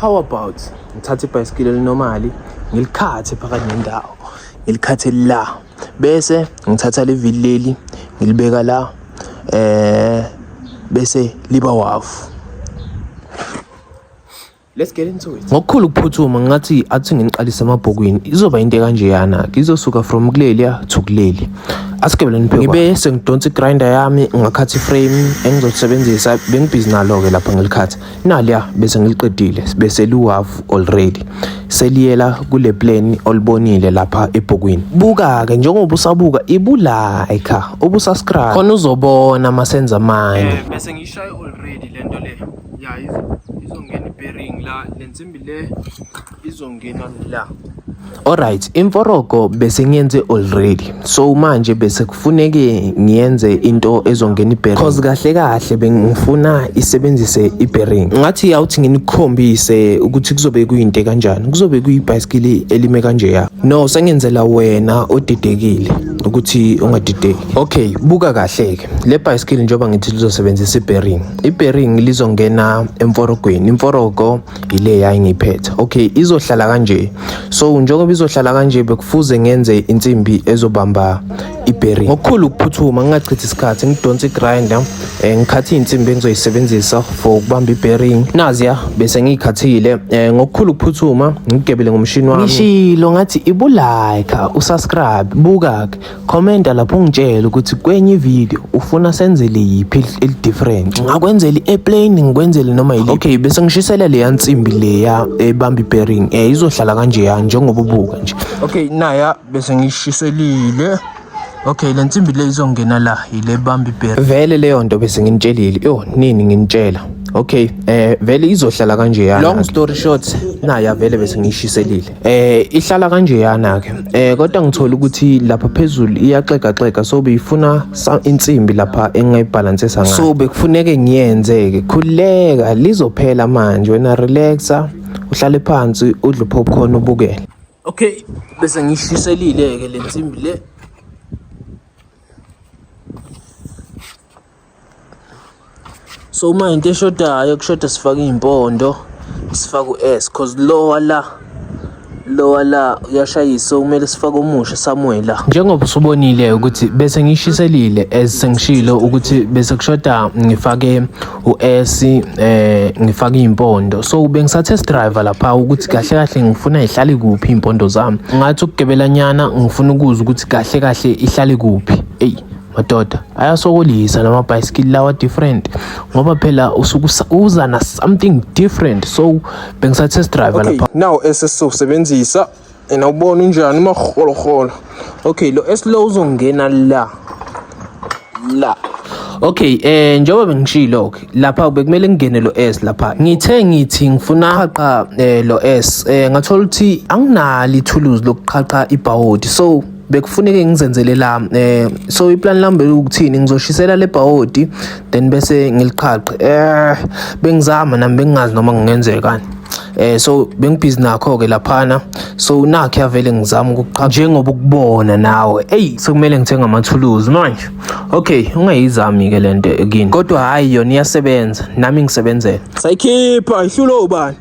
how about ngithathe ibhayisikili elinormali ngilikhathe phakathi nendawo, ngilikhathe la bese ngithatha le vili leli ngilibeka la bese liba wafu. Let's get into it. Ngokukhulu ukuphuthuma ngathi athi nginiqalisa emabhokweni izoba into kanjeyana izosuka from kuleliya to kuleli. Asikebeleni phela ngibe sengidonsa igrinder yami ngakhathi frame engizosebenzisa bengibhizi nalo ke lapha ngilikhatha naliya bese ngiliqedile bese liwafu already seliyela kule plan olibonile lapha ebhokweni. Buka ke njengoba usabuka ibulike ubusubscribe khona uzobona masenza manje bese ngishaya already lento le ya izongena ibearing la lensimbi le izongena la. Alright, imforoko bese ngiyenze already. So manje bese kufuneke ngiyenze into ezongena ibearing. Cause kahle kahle bengifuna isebenzise ibearing. Ngathi awuthi nginikhombise ukuthi kuzobe kuyinto kanjani. Kuzobe kuyibicycle elime kanje ya. No, sengenzela wena odidekile ukuthi ungadideki. Okay, buka kahle ke. Le bicycle njoba ngithi lizosebenzisa ibearing. Ibearing lizongena emforokweni. Imforoko ile yayi ngiphethe. Okay, izohlala kanje. So njengoba izohlala kanje bekufuze ngenze insimbi ezobamba ibearing. Ngokukhulu ukuphuthuma ngingachithi isikhathi ngidonsa igrinder ngikhathi insimbi engizoyisebenzisa for ukubamba ibearing. Naziya bese ngikhathile ngokukhulu ukuphuthuma ngigebele ngomshini wami. Ngishilo ngathi ibulike, usubscribe, buka, commenta lapho ungitshela ukuthi kwenye video ufuna senzele yipi el different. Ngakwenzela iplane ngikwenzele noma yile. Okay, bese ngishisela le yansimbi leya ebamba ibearing izohlala kanje ya njengoba ubuka nje. Okay, naya bese ngishiselile. Okay, le nsimbi le izongena la ile bamba ibearing. Vele leyo nto bese nginitshelile. Yo, nini nginitshela. Okay, vele izohlala kanje yana. Long story short, naya vele bese ngishiselile. Ihlala kanje yana ke. Kodwa ngithola ukuthi lapha phezulu iyaxeka so beyifuna insimbi lapha engayibalancesa ngayo. So bekufuneke ngiyenze ke. Khuleka lizophela manje wena relaxa, uhlale phansi udle popcorn ubukele. Okay, bese ngishiselile ke le nsimbi le. So uma into eshodayo kushoda sifaka impondo sifaka uS cause lower la uyashayisa kumele sifake umusha somewhere la. Njengoba usubonile ukuthi bese ngishiselile esengishilo ukuthi bese kushoda ngifake uS ngifake impondo. So bengisathe test driver lapha ukuthi kahle ngifuna ihlale kuphi impondo zami. Ngathi ukugebelanyana ngifuna ukuzwa ukuthi kahle ihlale kuphi. Madoda ayasokolisa nama bicycle lawa different ngoba phela usukuza na something different. So bengisathe test driver lapha. Now esesizosebenzisa awubona unjani maholo. Okay, lo slow uzongena la. Okay, njengoba bengishilo lapha bekumele ngene lo S lapha. Ngithi ngifuna qaqa lo S ngathola ukuthi anginali ithuluzi lokuqhaqa ibhawodi. So bekufuneke ngizenzele la so iplan lami ukuthini ngizoshisela le bhawodi then bese ngiliqhaqe. Bengizama nami bengingazi noma ngingenzekani. So bengibhizi nakho ke laphana. So nakhe avele ngizama ukuqhaqa njengoba ukubona nawe. Sokumele ngithenga amathuluzi manje. Okay, ungayizami ke lento again. Kodwa hayi yona iyasebenza nami ngisebenzela. Sayikhipha ihlulo ubani.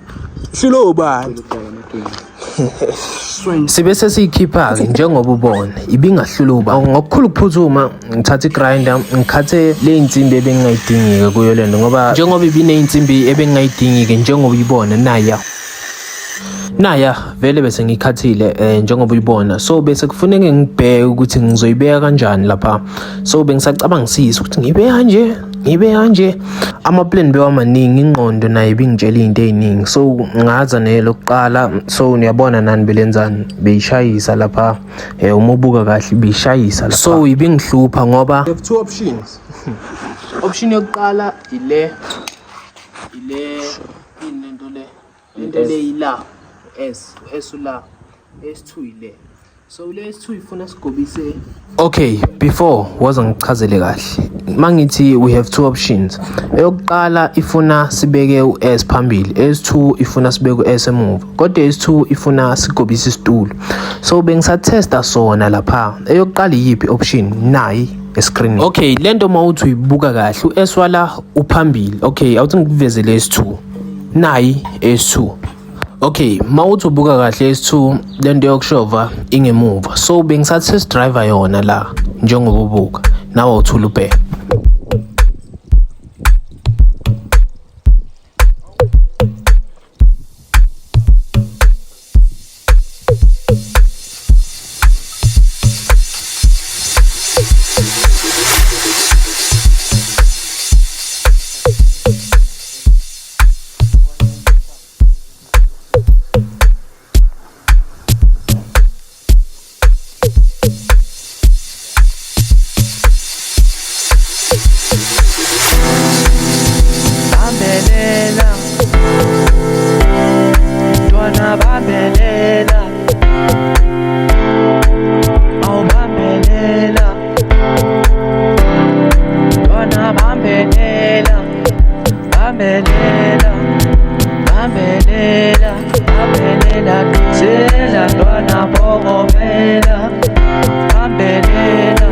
Sibe sesiyikhipha ke njengoba ubona ibingahluluba. Ngokukhulu ukuphuthuma ngithatha igrinder ngikhathe le insimbi ebengingayidingi kuyo lento ngoba njengoba ibine insimbi ebengingayidingi ke njengoba uyibona naya vele bese ngikhathile njengoba uyibona. So bese kufuneke ngibheke ukuthi ngizoyibeka kanjani lapha. So bengisacabangisisa ukuthi ngibe kanje ama plan bewamaningi ingqondo naye bingitshela izinto eziningi. So ngaza nelokuqala. So niyabona nani belenzani beyishayisa lapha uma ubuka kahle beyishayisa lapha. So ibingihlupha ngoba we have two options. Option yokuqala ile into le ila S la S2 ile. So le S2 ifuna sigobise. Okay, before wazangichazele kahle. Mangithi we have two options. Eyokuqala ifuna sibeke uS phambili, S2 ifuna sibeke uS emuva. Kodwa S2 ifuna sigobise isitulo. So bengisatesta sona lapha. Eyokuqala yipi option nayi escreen. Okay, lento mawuthi uyibuka kahle uS wala uphambili. Okay, awuthi ngikuvezele S2. Nayi S2. Okay, mawuthi ubuka kahle S2 lento yokushova ingemuva. So bengisathi test driver yona la njengoba ubuka. Nawe uthula ubheka. Bambelela, oh bambelela, Dona bambelela, bambelela, bambelela, bambelela, Duzela, Dona bogomela, bambelela,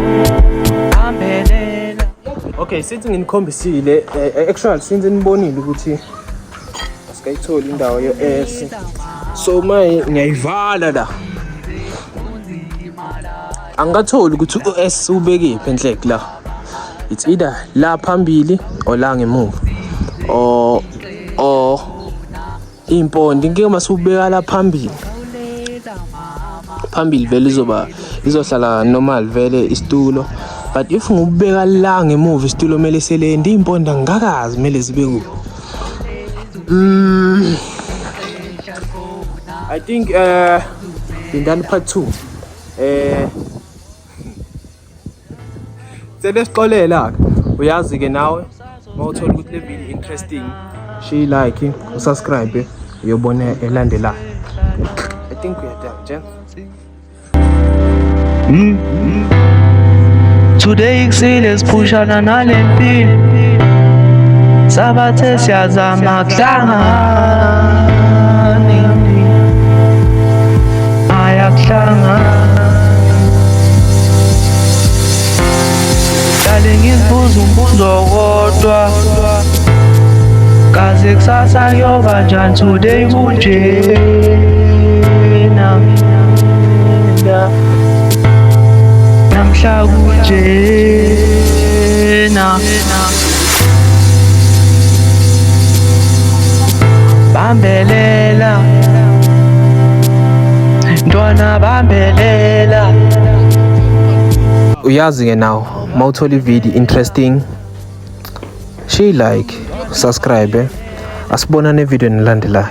bambelela. Okay, sithi nginikhombisile actually since nibonile ukuthi asikayitholi indawo yo-S. So manje ngiyayivala la. Angatholi ukuthi u-S ubekephi enhleki la. It's either la phambili or la ngemuva. Or impondo ngeke masubeka la phambili. Phambili vele izohlala normal vele isitulo. But if ngubeka la ngemuva isitulo kumele selende impondo ngakazi kumele zibe ku. I think indani part 2 selesiqolela uyazi ke nawe mawuthola ukuthi le video interesting share like usubscribe uyobona elandelayo. I think we are done, Jen. Today ikusile siphushana nalempilo sabathe siyazama kuhlangana ayakuhlangana dale ngizibuza umbuzo kodwa kaze kusasa kuyoba njani today kunjena namhla kunjena bambelela Dona bambelela. Uyazi ke now mawuthola i-video interesting share like subscribe asibona ne video nelandelayo.